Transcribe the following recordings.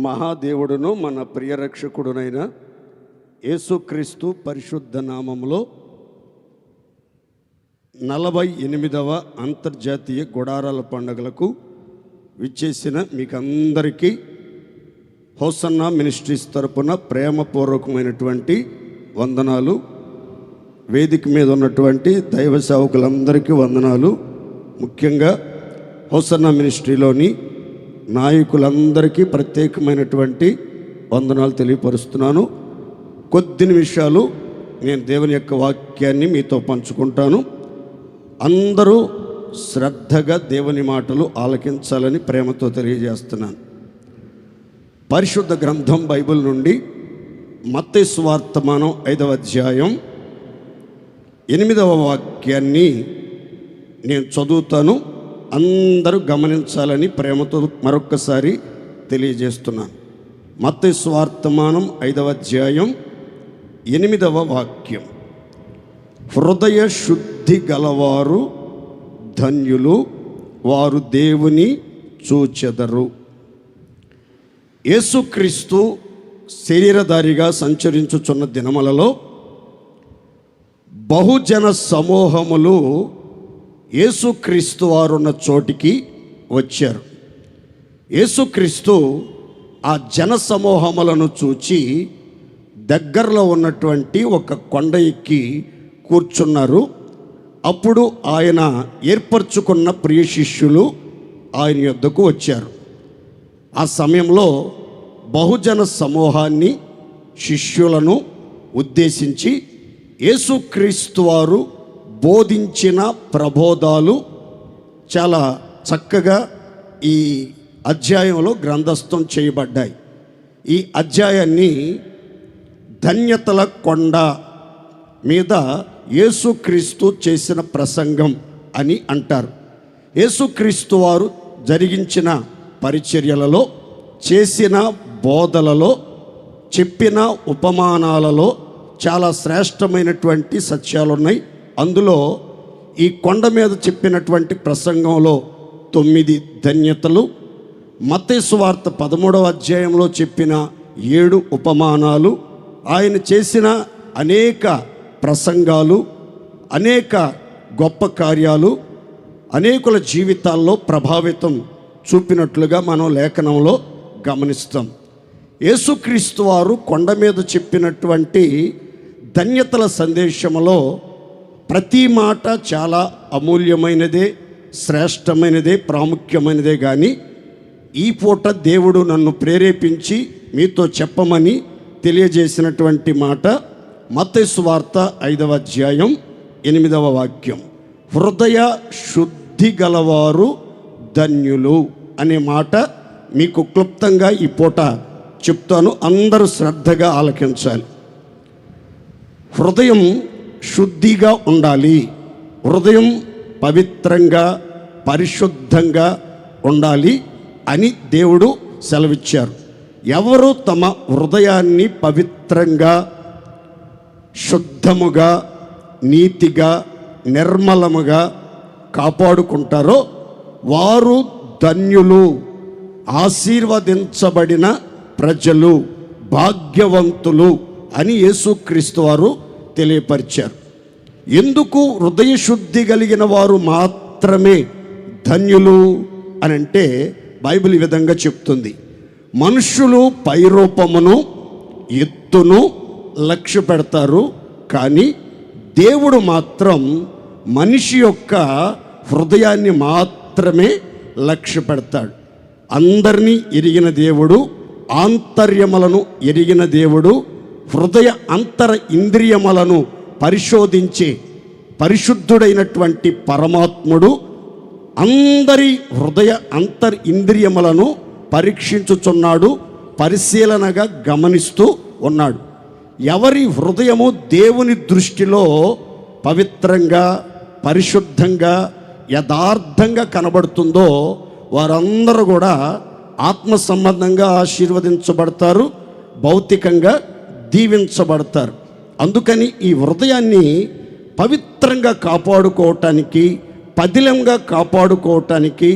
మహాదేవుడును మన ప్రియరక్షకుడునైన యేసుక్రీస్తు పరిశుద్ధ నామములో 48వ అంతర్జాతీయ గుడారాల పండుగలకు విచ్చేసిన మీకందరికీ హోసన్నా మినిస్ట్రీస్ తరపున ప్రేమపూర్వకమైనటువంటి వందనాలు. వేదిక మీద ఉన్నటువంటి దైవ సేవకులందరికీ వందనాలు. ముఖ్యంగా హోసన్నా మినిస్ట్రీలోని నాయకులందరికీ ప్రత్యేకమైనటువంటి వందనాలు తెలియపరుస్తున్నాను. కొద్ది నిమిషాలు నేను దేవుని యొక్క వాక్యాన్ని మీతో పంచుకుంటాను. అందరూ శ్రద్ధగా దేవుని మాటలు ఆలకించాలని ప్రేమతో తెలియజేస్తున్నాను. పరిశుద్ధ గ్రంథం బైబిల్ నుండి మత్తయి సువార్తమానం 5వ అధ్యాయం 8వ వాక్యాన్ని నేను చదువుతాను. అందరూ గమనించాలని ప్రేమతో మరొక్కసారి తెలియజేస్తున్నాను. మత్తయి సువార్తమానం 5వ అధ్యాయం 8వ వాక్యం. హృదయ శుద్ధి గలవారు ధన్యులు, వారు దేవుని చూచెదరు. యేసుక్రీస్తు శరీరధారిగా సంచరించుచున్న దినములలో బహుజన సమూహములు యేసుక్రీస్తు వారున్న చోటికి వచ్చారు. యేసుక్రీస్తు ఆ జన సమూహములను చూచి దగ్గరలో ఉన్నటువంటి ఒక కొండ ఎక్కి కూర్చున్నారు. అప్పుడు ఆయన ఏర్పరచుకున్న ప్రియ శిష్యులు ఆయన యొద్దకు వచ్చారు. ఆ సమయంలో బహుజన సమూహాన్ని, శిష్యులను ఉద్దేశించి యేసుక్రీస్తు వారు బోధించిన ప్రబోధాలు చాలా చక్కగా ఈ అధ్యాయంలో గ్రంథస్థం చేయబడ్డాయి. ఈ అధ్యాయాన్ని ధన్యతల కొండ మీద యేసుక్రీస్తు చేసిన ప్రసంగం అని అంటారు. యేసుక్రీస్తు వారు జరిగించిన పరిచర్యలలో, చేసిన బోధలలో, చెప్పిన ఉపమానాలలో చాలా శ్రేష్టమైనటువంటి సత్యాలు ఉన్నాయి. అందులో ఈ కొండ మీద చెప్పినటువంటి ప్రసంగంలో 9 ధన్యతలు, మత్తయి సువార్త 13వ అధ్యాయంలో చెప్పిన 7 ఉపమానాలు, ఆయన చేసిన అనేక ప్రసంగాలు, అనేక గొప్ప కార్యాలు అనేకుల జీవితాల్లో ప్రభావితం చూపినట్లుగా మనం లేఖనంలో గమనిస్తాం. యేసుక్రీస్తు వారు కొండ మీద చెప్పినటువంటి ధన్యతల సందేశంలో ప్రతి మాట చాలా అమూల్యమైనదే, శ్రేష్టమైనదే, ప్రాముఖ్యమైనదే. కానీ ఈ పూట దేవుడు నన్ను ప్రేరేపించి మీతో చెప్పమని తెలియజేసినటువంటి మాట మత్తయి సువార్త 5వ అధ్యాయం 8వ వాక్యం. హృదయ శుద్ధి గలవారు ధన్యులు అనే మాట మీకు క్లుప్తంగా ఈ పూట చెప్తాను. అందరూ శ్రద్ధగా ఆలకించాలి. హృదయం శుద్ధిగా ఉండాలి. హృదయం పవిత్రంగా, పరిశుద్ధంగా ఉండాలి అని దేవుడు సెలవిచ్చారు. ఎవరు తమ హృదయాన్ని పవిత్రంగా, శుద్ధముగా, నీతిగా, నిర్మలముగా కాపాడుకుంటారో వారు ధన్యులు, ఆశీర్వదించబడిన ప్రజలు, భాగ్యవంతులు అని యేసుక్రీస్తు వారు తెలియపరిచారు. ఎందుకు హృదయ శుద్ధి కలిగిన వారు మాత్రమే ధన్యులు అని అంటే బైబిల్ ఈ విధంగా చెప్తుంది. మనుషులు పైరూపమును, ఎత్తును లక్ష్య పెడతారు, కానీ దేవుడు మాత్రం మనిషి యొక్క హృదయాన్ని మాత్రమే లక్ష్య పెడతాడు. అందరినీ ఎరిగిన దేవుడు, ఆంతర్యములను ఎరిగిన దేవుడు, హృదయ అంతర ఇంద్రియములను పరిశోధించే పరిశుద్ధుడైనటువంటి పరమాత్ముడు అందరి హృదయ అంతర్ ఇంద్రియములను పరీక్షించుచున్నాడు, పరిశీలనగా గమనిస్తూ ఉన్నాడు. ఎవరి హృదయము దేవుని దృష్టిలో పవిత్రంగా, పరిశుద్ధంగా, యథార్థంగా కనబడుతుందో వారందరూ కూడా ఆత్మ సంబంధంగా ఆశీర్వదించబడతారు, భౌతికంగా దీవించబడతారు. అందుకని ఈ హృదయాన్ని పవిత్రంగా కాపాడుకోవటానికి, పదిలంగా కాపాడుకోవటానికి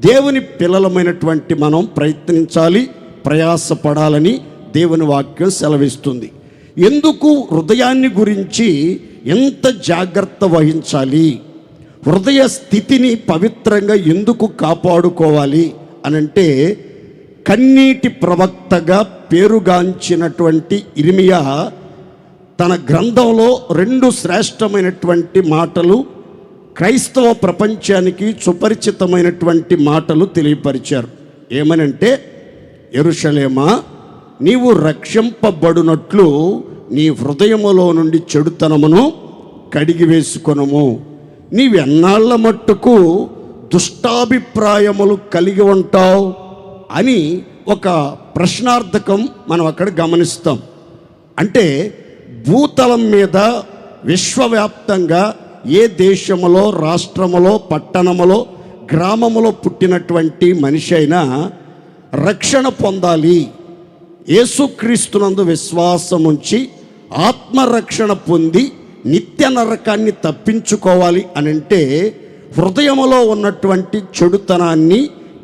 దేవుని పిల్లలమైనటువంటి మనం ప్రయత్నించాలి. ప్రయాసపడాలని దేవుని వాక్యం సెలవిస్తుంది. ఎందుకు హృదయాన్ని గురించి ఎంత జాగ్రత్త వహించాలి, హృదయ స్థితిని పవిత్రంగా ఎందుకు కాపాడుకోవాలి అనంటే, కన్నీటి ప్రవక్తగా పేరుగాంచినటువంటి ఇర్మియా తన గ్రంథంలో 2 శ్రేష్టమైనటువంటి మాటలు క్రైస్తవ ప్రపంచానికి సుపరిచితమైనటువంటి మాటలు తెలియపరిచారు. ఏమనంటే, యెరూషలేమా, నీవు రక్షింపబడునట్లు నీ హృదయములో నుండి చెడుతనమును కడిగి వేసుకొనుము. నీవెన్నాళ్ళ మట్టుకు దుష్టాభిప్రాయములు కలిగి ఉంటావు అని ఒక ప్రశ్నార్థకం మనం అక్కడ గమనిస్తాం. అంటే భూతలం మీద విశ్వవ్యాప్తంగా ఏ దేశములో, రాష్ట్రములో, పట్టణములో, గ్రామములో పుట్టినటువంటి మనిషి అయినా రక్షణ పొందాలి, యేసుక్రీస్తునందు విశ్వాసం ఉంచి ఆత్మరక్షణ పొంది నిత్య నరకాన్ని తప్పించుకోవాలి అనంటే హృదయములో ఉన్నటువంటి చెడుతనాన్ని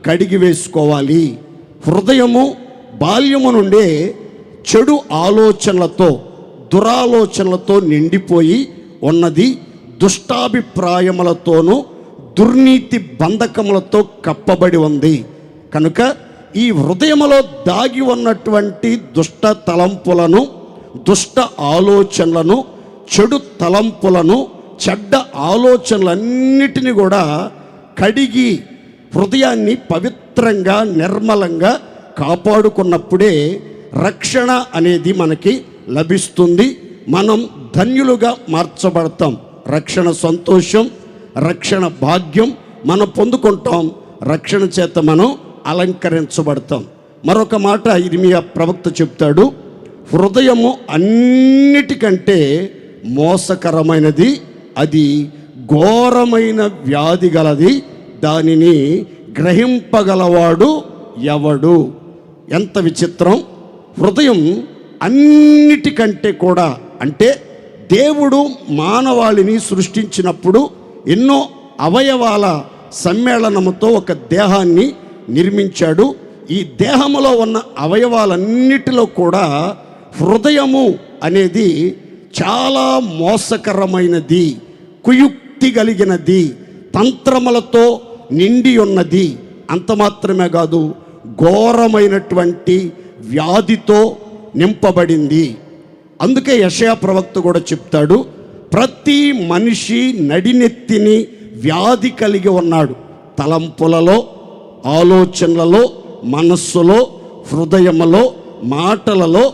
కడిగి వేసుకోవాలి. హృదయము బాల్యము నుండే చెడు ఆలోచనలతో, దురాలోచనలతో నిండిపోయి ఉన్నది. దుష్టాభిప్రాయములతోనూ దుర్నీతి బంధకములతో కప్పబడి ఉంది. కనుక ఈ హృదయములో దాగి ఉన్నటువంటి దుష్ట తలంపులను, దుష్ట ఆలోచనలను, చెడు తలంపులను, చెడ్డ ఆలోచనలన్నిటినీ కూడా కడిగి హృదయాన్ని పవిత్రంగా, నిర్మలంగా కాపాడుకున్నప్పుడే రక్షణ అనేది మనకి లభిస్తుంది. మనం ధన్యులుగా మార్చబడతాం. రక్షణ సంతోషం, రక్షణ భాగ్యం మనం పొందుకుంటాం. రక్షణ చేత మనం అలంకరించబడతాం. మరొక మాట ఇర్మియా ప్రవక్త చెప్తాడు, హృదయము అన్నిటికంటే మోసకరమైనది, అది ఘోరమైన వ్యాధి గలది, దానిని గ్రహింపగలవాడు ఎవడు. ఎంత విచిత్రం! హృదయం అన్నిటికంటే కూడా, అంటే దేవుడు మానవాళిని సృష్టించినప్పుడు ఎన్నో అవయవాల సమ్మేళనముతో ఒక దేహాన్ని నిర్మించాడు. ఈ దేహములో ఉన్న అవయవాలన్నిటిలో కూడా హృదయము అనేది చాలా మోసకరమైనది, కుయుక్తి కలిగినది, తంత్రములతో నిండి ఉన్నది. అంత మాత్రమే కాదు, ఘోరమైనటువంటి వ్యాధితో నింపబడింది. అందుకే యెషయా ప్రవక్త కూడా చెప్తాడు, ప్రతి మనిషి నడినెత్తిని వ్యాధి కలిగి ఉన్నాడు. తలంపులలో, ఆలోచనలలో, మనస్సులో, హృదయములో, మాటలలో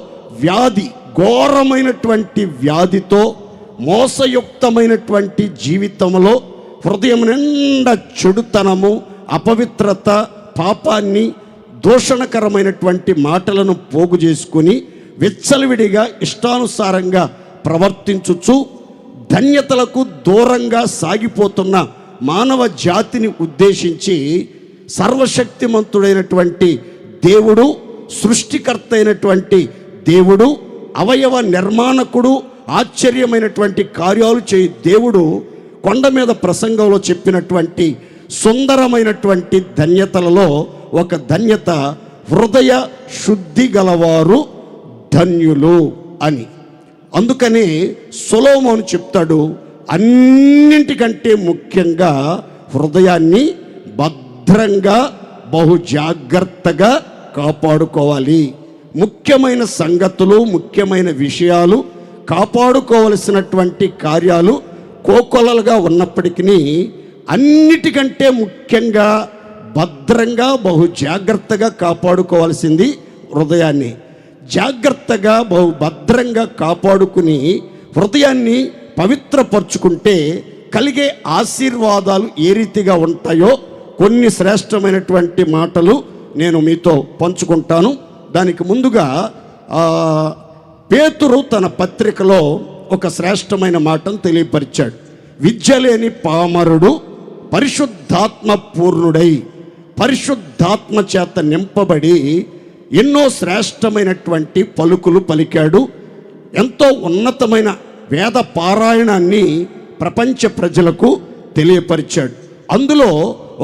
వ్యాధి, ఘోరమైనటువంటి వ్యాధితో, మోసయుక్తమైనటువంటి జీవితంలో హృదయం నిండా చెడుతనము, అపవిత్రత, పాపాన్ని, దూషణకరమైనటువంటి మాటలను పోగు చేసుకుని విచ్చలవిడిగా ఇష్టానుసారంగా ప్రవర్తించుచు ధన్యతలకు దూరంగా సాగిపోతున్న మానవ జాతిని ఉద్దేశించి సర్వశక్తిమంతుడైనటువంటి దేవుడు, సృష్టికర్త అయినటువంటి దేవుడు, అవయవ నిర్మాణకుడు, ఆశ్చర్యమైనటువంటి కార్యాలు చేయి దేవుడు కొండ మీద ప్రసంగంలో చెప్పినటువంటి సుందరమైనటువంటి ధన్యతలలో ఒక ధన్యత హృదయ శుద్ధి గలవారు ధన్యులు అని. అందుకని సొలొమోను చెప్తాడు, అన్నింటికంటే ముఖ్యంగా హృదయాన్ని భద్రంగా, బహు జాగ్రత్తగా కాపాడుకోవాలి. ముఖ్యమైన సంగతులు, ముఖ్యమైన విషయాలు, కాపాడుకోవలసినటువంటి కార్యాలు కోకొల్లలుగా ఉన్నప్పటికీ అన్నిటికంటే ముఖ్యంగా భద్రంగా, బహు జాగ్రత్తగా కాపాడుకోవాల్సింది హృదయాన్ని. జాగ్రత్తగా, బహు భద్రంగా కాపాడుకుని హృదయాన్ని పవిత్రపరుచుకుంటే కలిగే ఆశీర్వాదాలు ఏ రీతిగా ఉంటాయో కొన్ని శ్రేష్టమైనటువంటి మాటలు నేను మీతో పంచుకుంటాను. దానికి ముందుగా పేతురు తన పత్రికలో ఒక శ్రేష్టమైన మాటను తెలియపరిచాడు. విద్య లేని పామరుడు పరిశుద్ధాత్మ పూర్ణుడై, పరిశుద్ధాత్మ చేత నింపబడి ఎన్నో శ్రేష్టమైనటువంటి పలుకులు పలికాడు. ఎంతో ఉన్నతమైన వేద పారాయణాన్ని ప్రపంచ ప్రజలకు తెలియపరిచాడు. అందులో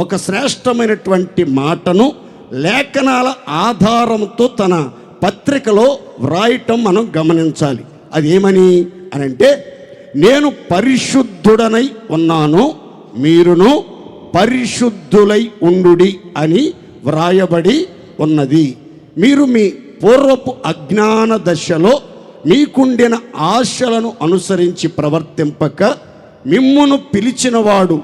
ఒక శ్రేష్టమైనటువంటి మాటను లేఖనాల ఆధారంతో తన పత్రికలో వ్రాయటం మనం గమనించాలి. అదేమని అనంటే, నేను పరిశుద్ధుడనై ఉన్నాను, మీరును పరిశుద్ధులై ఉండుడి అని వ్రాయబడి ఉన్నది. మీరు మీ పూర్వపు అజ్ఞాన దశలో మీకుండిన ఆశలను అనుసరించి ప్రవర్తింపక మిమ్మును పిలిచినవాడు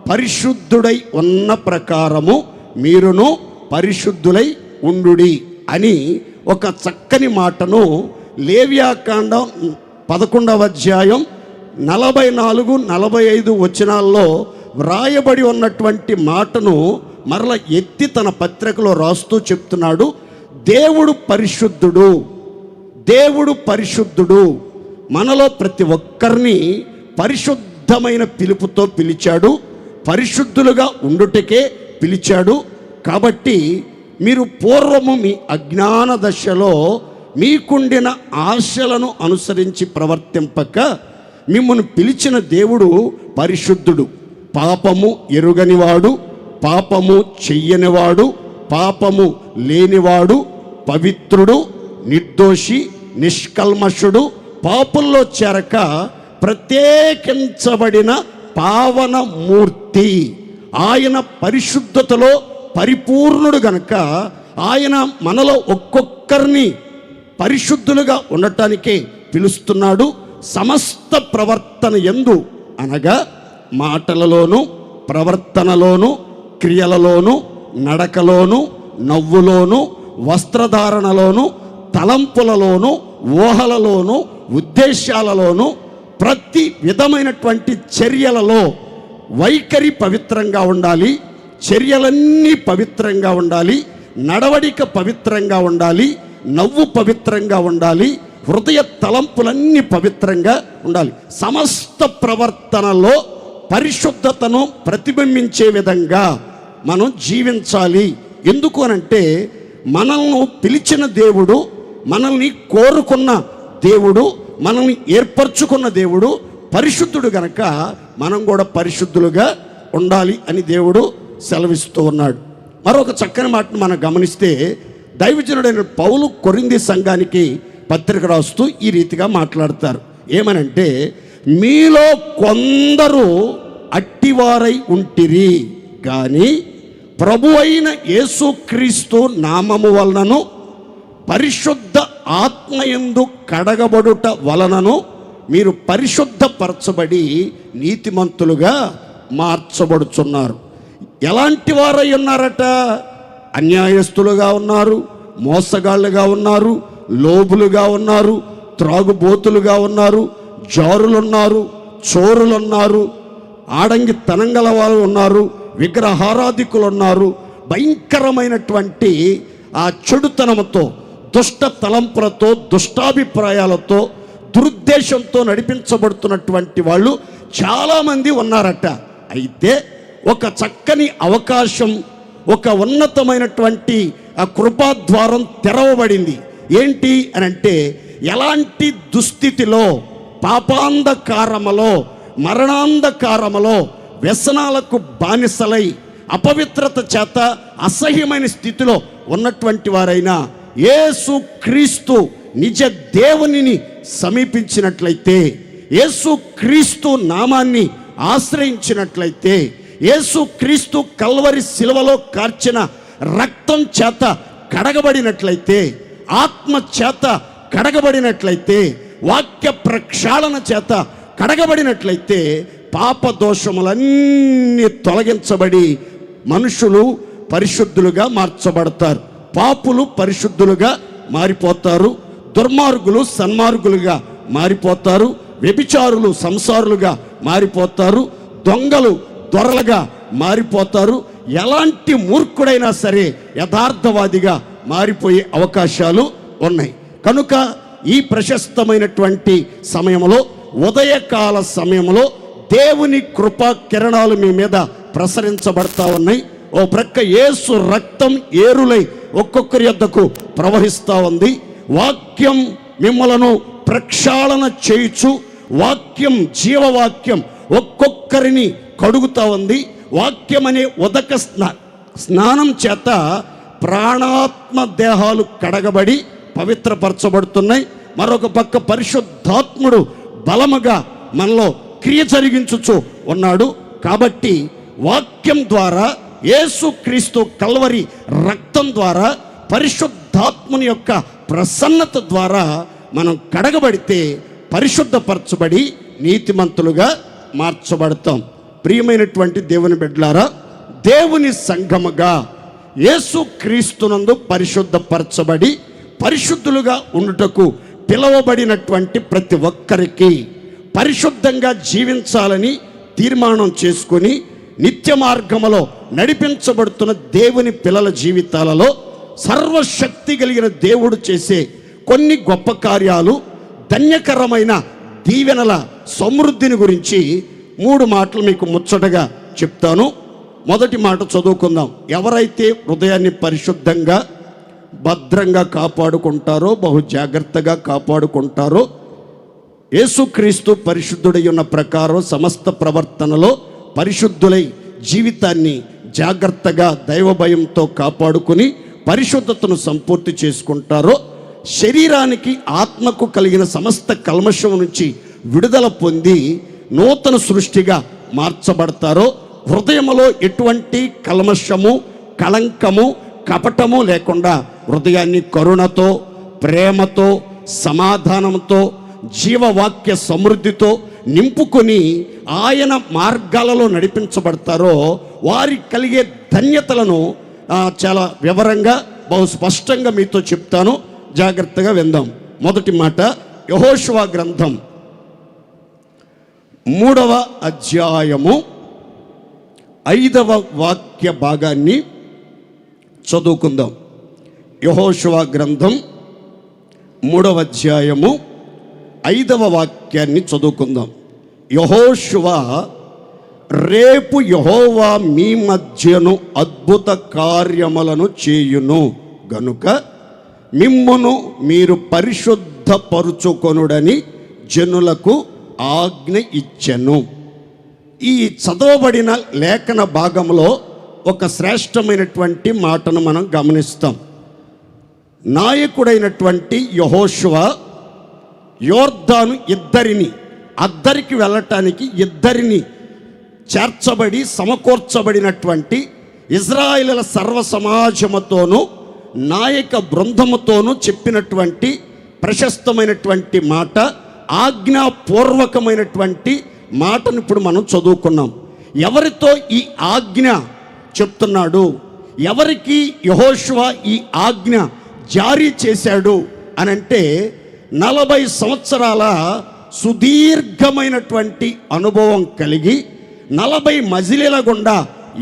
పరిశుద్ధుడై ఉన్న ప్రకారము మీరును పరిశుద్ధులై ఉండుడి అని ఒక చక్కని మాటను లేవ్యాకాండం 11వ అధ్యాయం 44-45 వచనాల్లో వ్రాయబడి ఉన్నటువంటి మాటను మరల ఎత్తి తన పత్రికలో రాస్తూ చెప్తున్నాడు. దేవుడు పరిశుద్ధుడు, దేవుడు పరిశుద్ధుడు. మనలో ప్రతి ఒక్కరిని పరిశుద్ధమైన పిలుపుతో పిలిచాడు, పరిశుద్ధులుగా ఉండుటకే పిలిచాడు. కాబట్టి మీరు పూర్వము మీ అజ్ఞాన దశలో మీకుండిన ఆశలను అనుసరించి ప్రవర్తింపక మిమ్మల్ని పిలిచిన దేవుడు పరిశుద్ధుడు, పాపము ఎరుగనివాడు, పాపము చెయ్యనివాడు, పాపము లేనివాడు, పవిత్రుడు, నిర్దోషి, నిష్కల్మషుడు, పాపుల్లో చేరక ప్రత్యేకించబడిన పావన మూర్తి. ఆయన పరిశుద్ధతలో పరిపూర్ణుడు గనుక ఆయన మనలో ఒక్కొక్కరిని పరిశుద్ధులుగా ఉండటానికే పిలుస్తున్నాడు. సమస్త ప్రవర్తన యందు అనగా మాటలలోను, ప్రవర్తనలోను, క్రియలలోను, నడకలోను, నవ్వులోను, వస్త్రధారణలోను, తలంపులలోను, ఊహలలోను, ఉద్దేశాలలోను, ప్రతి విధమైనటువంటి చర్యలలో వైఖరి పవిత్రంగా ఉండాలి, చర్యలన్నీ పవిత్రంగా ఉండాలి, నడవడిక పవిత్రంగా ఉండాలి, నవ్వు పవిత్రంగా ఉండాలి, హృదయ తలంపులన్నీ పవిత్రంగా ఉండాలి. సమస్త ప్రవర్తనలో పరిశుద్ధతను ప్రతిబింబించే విధంగా మనం జీవించాలి. ఎందుకు అనంటే, మనల్ని పిలిచిన దేవుడు, మనల్ని కోరుకున్న దేవుడు, మనల్ని ఏర్పరచుకున్న దేవుడు పరిశుద్ధుడు గనక మనం కూడా పరిశుద్ధులుగా ఉండాలి అని దేవుడు సెలవిస్తూ ఉన్నాడు. మరొక చక్కని మాటను మనం గమనిస్తే, దైవజనుడైన పౌలు కొరింథీ సంఘానికి పత్రిక రాస్తూ ఈ రీతిగా మాట్లాడతారు. ఏమనంటే, మీలో కొందరు అట్టివారై ఉంటిరి కానీ ప్రభు అయిన యేసుక్రీస్తు నామము వలనను పరిశుద్ధ ఆత్మయందు కడగబడుట వలనను మీరు పరిశుద్ధపరచబడి నీతిమంతులుగా మార్చబడుచున్నారు. ఎలాంటి వారై ఉన్నారట? అన్యాయస్తులుగా ఉన్నారు, మోసగాళ్ళుగా ఉన్నారు, లోబులుగా ఉన్నారు, త్రాగుబోతులుగా ఉన్నారు, జారులున్నారు, చోరులున్నారు, ఆడంగి తనంగల వారు ఉన్నారు, విగ్రహారాధికులు ఉన్నారు. భయంకరమైనటువంటి ఆ చెడుతనంతో, దుష్ట తలంపులతో, దుష్టాభిప్రాయాలతో, దురుద్దేశంతో నడిపించబడుతున్నటువంటి వాళ్ళు చాలామంది ఉన్నారట. అయితే ఒక చక్కని అవకాశం, ఒక ఉన్నతమైనటువంటి ఆ కృపాద్వారం తెరవబడింది. ఏంటి అనంటే, ఎలాంటి దుస్థితిలో, పాపాంధకారములో, మరణాంధకారములో, వ్యసనాలకు బానిసలై అపవిత్రత చేత అసహ్యమైన స్థితిలో ఉన్నటువంటి వారైనా యేసు క్రీస్తు నిజ దేవునిని సమీపించినట్లయితే, యేసు క్రీస్తు నామాన్ని ఆశ్రయించినట్లయితే, యేసు క్రీస్తు కల్వరి శిలువలో కార్చిన రక్తం చేత కడగబడినట్లయితే, ఆత్మ చేత కడగబడినట్లయితే, వాక్య ప్రక్షాళన చేత కడగబడినట్లయితే, పాప దోషములన్నీ తొలగించబడి మనుషులు పరిశుద్ధులుగా మార్చబడతారు. పాపులు పరిశుద్ధులుగా మారిపోతారు, దుర్మార్గులు సన్మార్గులుగా మారిపోతారు, వ్యభిచారులు సంసారులుగా మారిపోతారు, దొంగలు దొరలుగా మారిపోతారు. ఎలాంటి మూర్ఖుడైనా సరే యథార్థవాదిగా మారిపోయే అవకాశాలు ఉన్నాయి. కనుక ఈ ప్రశస్తమైనటువంటి సమయంలో, ఉదయకాల సమయంలో దేవుని కృపా కిరణాలు మీ మీద ప్రసరించబడతా ఉన్నాయి. ఓ ప్రక్క యేసు రక్తం ఏరులై ఒక్కొక్కరి యొద్దకు ప్రవహిస్తూ ఉంది. వాక్యం మిమ్మలను ప్రక్షాళన చేయుచు, వాక్యం జీవవాక్యం ఒక్కొక్కరిని కడుగుతా ఉంది. వాక్యం అనే ఉదక స్నానం చేత ప్రాణాత్మ దేహాలు కడగబడి పవిత్రపరచబడుతున్నాయి. మరొక పక్క పరిశుద్ధాత్ముడు బలముగా మనలో క్రియ జరిగించుచు ఉన్నాడు. కాబట్టి వాక్యం ద్వారా, యేసుక్రీస్తు కల్వరి రక్తం ద్వారా, పరిశుద్ధాత్ముని యొక్క ప్రసన్నత ద్వారా మనం కడగబడితే పరిశుద్ధపరచబడి నీతిమంతులుగా మార్చబడతాం. ప్రియమైనటువంటి దేవుని బిడ్డలారా, దేవుని సంఘముగా యేసుక్రీస్తునందు పరిశుద్ధపరచబడి పరిశుద్ధులుగా ఉండుటకు పిలువబడినటువంటి ప్రతి ఒక్కరికి పరిశుద్ధంగా జీవించాలని తీర్మానం చేసుకొని నిత్య మార్గములో నడిపించబడుతున్న దేవుని పిల్లల జీవితాలలో సర్వశక్తి కలిగిన దేవుడు చేసే కొన్ని గొప్ప కార్యాలు, ధన్యకరమైన దీవెనల సమృద్ధిని గురించి 3 మాటలు మీకు ముచ్చటగా చెప్తాను. మొదటి మాట చదువుకుందాం. ఎవరైతే హృదయాన్ని పరిశుద్ధంగా భద్రంగా కాపాడుకుంటారో, బహు జాగ్రత్తగా కాపాడుకుంటారో, యేసుక్రీస్తు పరిశుద్ధుడై ఉన్న ప్రకారం సమస్త ప్రవర్తనలో పరిశుద్ధులై జీవితాన్ని జాగ్రత్తగా దైవభయంతో కాపాడుకుని పరిశుద్ధతను సంపూర్తి చేసుకుంటారో, శరీరానికి ఆత్మకు కలిగిన సమస్త కల్మషం నుంచి విడుదల పొంది నూతన సృష్టిగా మార్చబడతారో, హృదయములో ఎటువంటి కల్మషము, కళంకము, కపటము లేకుండా హృదయాన్ని కరుణతో, ప్రేమతో, సమాధానంతో, జీవవాక్య సమృద్ధితో నింపుకొని ఆయన మార్గాలలో నడిపించబడతారో వారికి కలిగే ధన్యతలను చాలా వివరంగా, బహు స్పష్టంగా మీతో చెప్తాను. జాగ్రత్తగా విందాం. మొదటి మాట, యెహోషువ గ్రంథం 3వ అధ్యాయము 5వ వాక్య భాగాన్ని చదువుకుందాం. యెహోషువ గ్రంథం 3వ అధ్యాయము 5వ వాక్యాన్ని చదువుకుందాం. యెహోషువ, రేపు యెహోవా మీ మధ్యను అద్భుత కార్యములను చేయును గనుక మిమ్మును మీరు పరిశుద్ధపరుచుకొనుడని జనులకు ఆజ్ఞ ఇచ్చెను. ఈ చదవబడిన లేఖన భాగంలో ఒక శ్రేష్టమైనటువంటి మాటను మనం గమనిస్తాం. నాయకుడైనటువంటి యెహోషువ యోర్దాను అద్దరికి వెళ్ళటానికి ఇద్దరిని చేర్చబడి సమకూర్చబడినటువంటి ఇజ్రాయేలుల సర్వ సమాజముతోనూ నాయక బృందముతోనూ చెప్పినటువంటి ప్రశస్తమైనటువంటి మాట, ఆజ్ఞాపూర్వకమైనటువంటి మాటను ఇప్పుడు మనం చదువుకున్నాం. ఎవరితో ఈ ఆజ్ఞ చెప్తున్నాడు, ఎవరికి యెహోషువ ఈ ఆజ్ఞ జారీ చేశాడు అనంటే 40 సంవత్సరాల సుదీర్ఘమైనటువంటి అనుభవం కలిగి 40 మజిలీల గుండా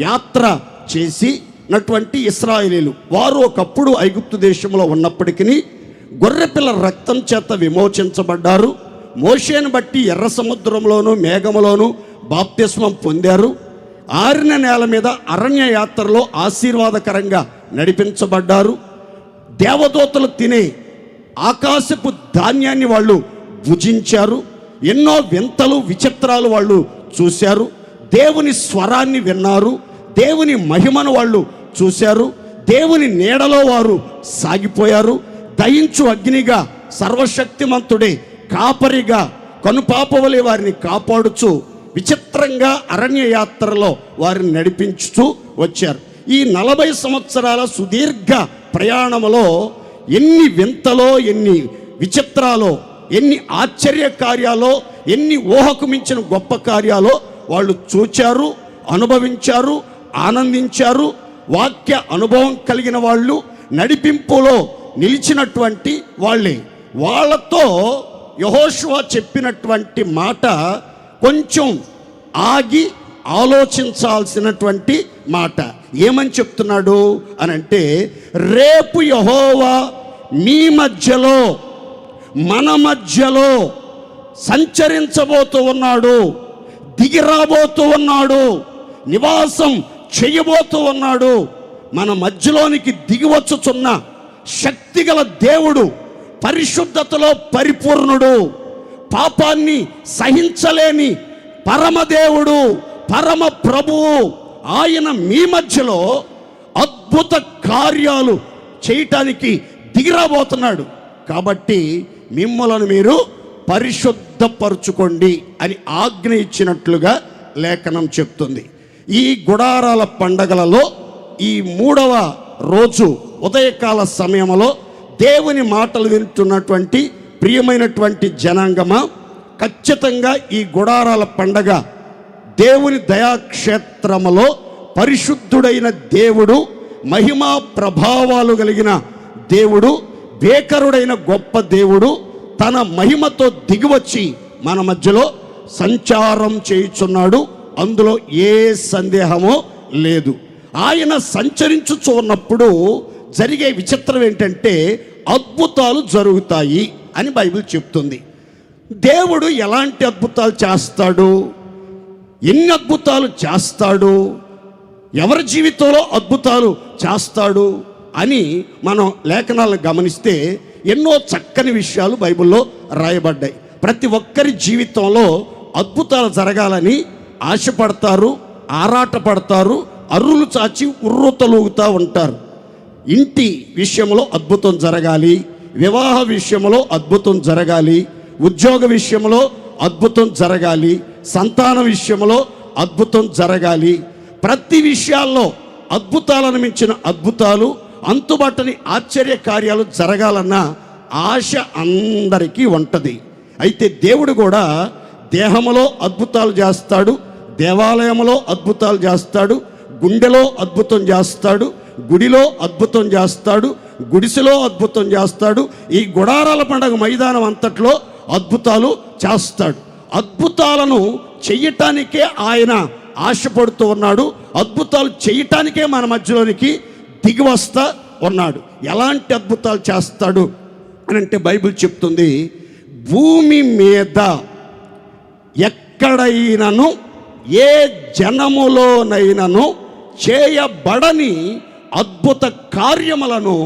యాత్ర చేసినటువంటి ఇశ్రాయేలీలు వారు ఒకప్పుడు ఐగుప్తు దేశంలో ఉన్నప్పటికీ గొర్రెపిల్ల రక్తం చేత విమోచించబడ్డారు. మోషేను బట్టి ఎర్ర సముద్రంలోనూ మేఘములోనూ బాప్తిస్మం పొందారు. ఆరిన నేల మీద అరణ్య యాత్రలో ఆశీర్వాదకరంగా నడిపించబడ్డారు. దేవదూతలు తినే ఆకాశపు ధాన్యాన్ని వాళ్ళు భుజించారు. ఎన్నో వింతలు విచిత్రాలు వాళ్ళు చూశారు. దేవుని స్వరాన్ని విన్నారు. దేవుని మహిమను వాళ్ళు చూశారు. దేవుని నీడలో వారు సాగిపోయారు. దయించు అగ్నిగా సర్వశక్తిమంతుడే కాపరిగా కనుపాపవలే వారిని కాపాడుచు విచిత్రంగా అరణ్య యాత్రలో వారిని నడిపించుతూ వచ్చారు. ఈ 40 సంవత్సరాల సుదీర్ఘ ప్రయాణములో ఎన్ని వింతలో, ఎన్ని విచిత్రాలో, ఎన్ని ఆశ్చర్య కార్యాలో, ఎన్ని ఊహకు మించిన గొప్ప కార్యాలో వాళ్ళు చూచారు, అనుభవించారు, ఆనందించారు. వాక్య అనుభవం కలిగిన వాళ్ళు, నడిపింపులో నిలిచినటువంటి వాళ్ళే. వాళ్ళతో యెహోషువ చెప్పినటువంటి మాట కొంచెం ఆగి ఆలోచించాల్సినటువంటి మాట. ఏమని చెప్తున్నాడు అనంటే, రేపు యెహోవా మీ మధ్యలో, మన మధ్యలో సంచరించబోతూ ఉన్నాడు, దిగిరాబోతూ ఉన్నాడు, నివాసం చేయబోతూ ఉన్నాడు. మన మధ్యలోనికి దిగివచ్చుచున్న శక్తిగల దేవుడు, పరిశుద్ధతలో పరిపూర్ణుడు, పాపాన్ని సహించలేని పరమదేవుడు, పరమ ప్రభువు, ఆయన మీ మధ్యలో అద్భుత కార్యాలు చేయటానికి దిగిరాబోతున్నాడు. కాబట్టి మిమ్మల్ని మీరు పరిశుద్ధపరచుకోండి అని ఆజ్ఞ ఇచ్చినట్లుగా లేఖనం చెప్తుంది. ఈ గుడారాల పండగలలో ఈ 3వ రోజు ఉదయకాల సమయంలో దేవుని మాటలు వింటున్నటువంటి ప్రియమైనటువంటి జనాంగమా, ఖచ్చితంగా ఈ గుడారాల పండగ దేవుని దయాక్షేత్రములో పరిశుద్ధుడైన దేవుడు, మహిమా ప్రభావాలు కలిగిన దేవుడు, భేకరుడైన గొప్ప దేవుడు తన మహిమతో దిగివచ్చి మన మధ్యలో సంచారం చేయుచున్నాడు. అందులో ఏ సందేహమో లేదు. ఆయన సంచరించుచు ఉన్నప్పుడు జరిగే విచిత్రం ఏంటంటే అద్భుతాలు జరుగుతాయి అని బైబిల్ చెప్తుంది. దేవుడు ఎలాంటి అద్భుతాలు చేస్తాడు, ఎన్ని అద్భుతాలు చేస్తాడు, ఎవరి జీవితంలో అద్భుతాలు చేస్తాడు అని మనం లేఖనాలను గమనిస్తే ఎన్నో చక్కని విషయాలు బైబిల్లో రాయబడ్డాయి. ప్రతి ఒక్కరి జీవితంలో అద్భుతాలు జరగాలని ఆశపడతారు, ఆరాటపడతారు, అర్రులు చాచి ఉర్రూతలూగుతూ ఉంటారు. ఇంటి విషయంలో అద్భుతం జరగాలి, వివాహ విషయంలో అద్భుతం జరగాలి, ఉద్యోగ విషయంలో అద్భుతం జరగాలి, సంతాన విషయంలో అద్భుతం జరగాలి. ప్రతి విషయాల్లో అద్భుతాలను మించిన అద్భుతాలు, అంతుబట్టని ఆశ్చర్య కార్యాలు జరగాలన్న ఆశ అందరికీ ఉంటుంది. అయితే దేవుడు కూడా దేహములో అద్భుతాలు చేస్తాడు, దేవాలయంలో అద్భుతాలు చేస్తాడు, గుండెలో అద్భుతం చేస్తాడు, గుడిలో అద్భుతం చేస్తాడు, గుడిసెలో అద్భుతం చేస్తాడు, ఈ గుడారాల పండగ మైదానం అంతట్లో అద్భుతాలు చేస్తాడు. అద్భుతాలను చెయ్యటానికే ఆయన ఆశపడుతూ ఉన్నాడు. అద్భుతాలు చేయటానికే మన మధ్యలోనికి దిగి వస్తా ఉన్నాడు. ఎలాంటి అద్భుతాలు చేస్తాడు అని అంటే బైబిల్ చెప్తుంది, భూమి మీద ఎక్కడైనను ఏ జనములోనైనను చేయబడని అద్భుత కార్యములను